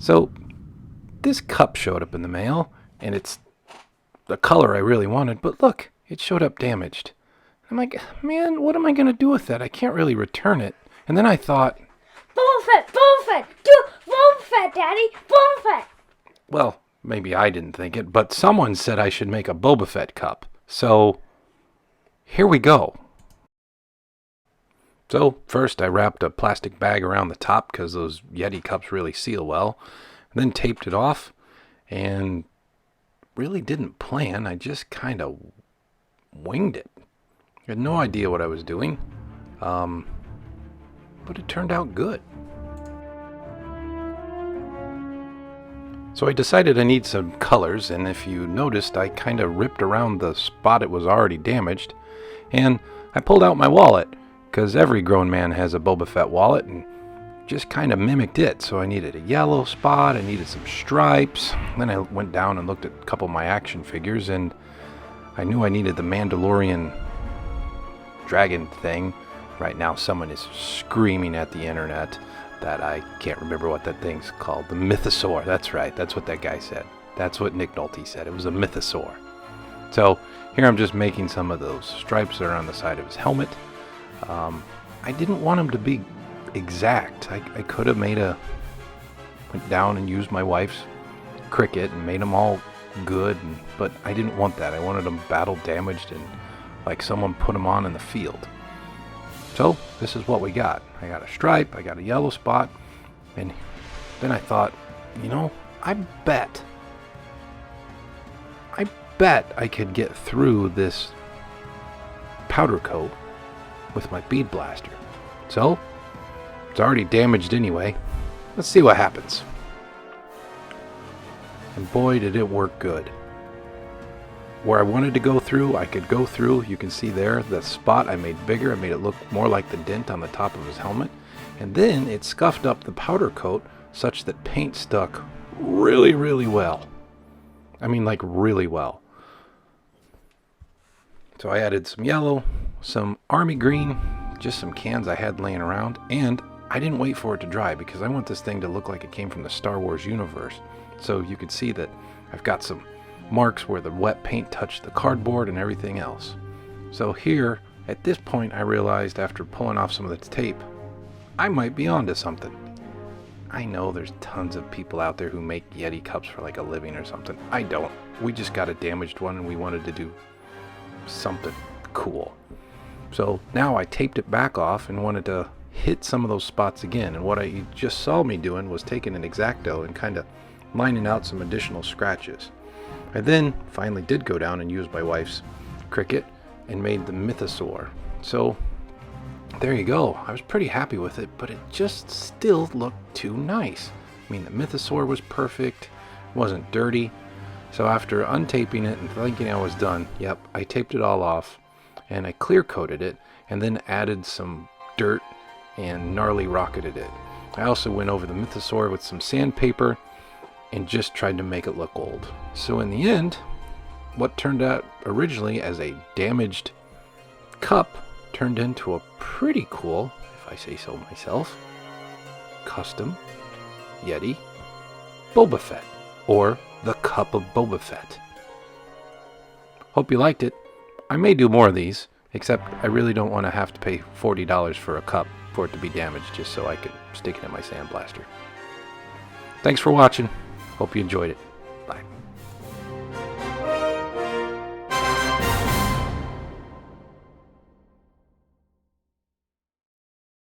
So this cup showed up in the mail, and it's the color I really wanted, but look, it showed up damaged. I'm like, man, what am I going to do with that? I can't really return it. And then I thought, Boba Fett, Boba Fett, do Boba Fett, Daddy, Boba Fett. well, maybe I didn't think it, but someone said I should make a Boba Fett cup. So here we go. So first I wrapped a plastic bag around the top because those Yeti cups really seal well. Then taped it off and really didn't plan. I just kind of winged it. I had no idea what I was doing. But it turned out good. So I decided I need some colors, and if you noticed, I kind of ripped around the spot it was already damaged, and I pulled out my wallet, because every grown man has a Boba Fett wallet, and just kind of mimicked it. So I needed a yellow spot, I needed some stripes. Then I went down and looked at a couple of my action figures, and I knew I needed the Mandalorian dragon thing. Right now someone is screaming at the internet that I can't remember what that thing's called. The mythosaur. That's right. That's what that guy said. That's what Nick Nolte said. It was a mythosaur. So here I'm just making some of those stripes that are on the side of his helmet. I didn't want him to be exact. I could have went down and used my wife's Cricut and made them all good, but I didn't want that. I wanted them battle damaged and like someone put them on in the field. So this is what we got. I got a stripe, I got a yellow spot, and then I thought, I bet I could get through this powder coat with my bead blaster. So it's already damaged anyway. Let's see what happens. And boy, did it work good. Where I wanted to go through, I could go through. You can see there, the spot I made bigger. I made it look more like the dent on the top of his helmet. And then it scuffed up the powder coat such that paint stuck really, really well. I mean, like really well. So I added some yellow, some army green, just some cans I had laying around. And I didn't wait for it to dry because I want this thing to look like it came from the Star Wars universe. So you could see that I've got some marks where the wet paint touched the cardboard and everything else. So here, at this point, I realized after pulling off some of the tape, I might be onto something. I know there's tons of people out there who make Yeti cups for like a living or something. I don't. We just got a damaged one and we wanted to do something cool. So now I taped it back off and wanted to hit some of those spots again. And what you just saw me doing was taking an X-Acto and kind of lining out some additional scratches. I then finally did go down and use my wife's Cricut and made the mythosaur. So there you go. I was pretty happy with it, but it just still looked too nice. I mean, the mythosaur was perfect, wasn't dirty. So after untaping it and thinking I was done, yep, I taped it all off and I clear coated it and then added some dirt and gnarly rocketed it. I also went over the mythosaur with some sandpaper and just tried to make it look old. So in the end, what turned out originally as a damaged cup turned into a pretty cool, if I say so myself, custom Yeti Boba Fett, or the Cup of Boba Fett. Hope you liked it. I may do more of these, except I really don't want to have to pay $40 for a cup for it to be damaged just so I could stick it in my sandblaster. Thanks for watching. Hope you enjoyed it. Bye.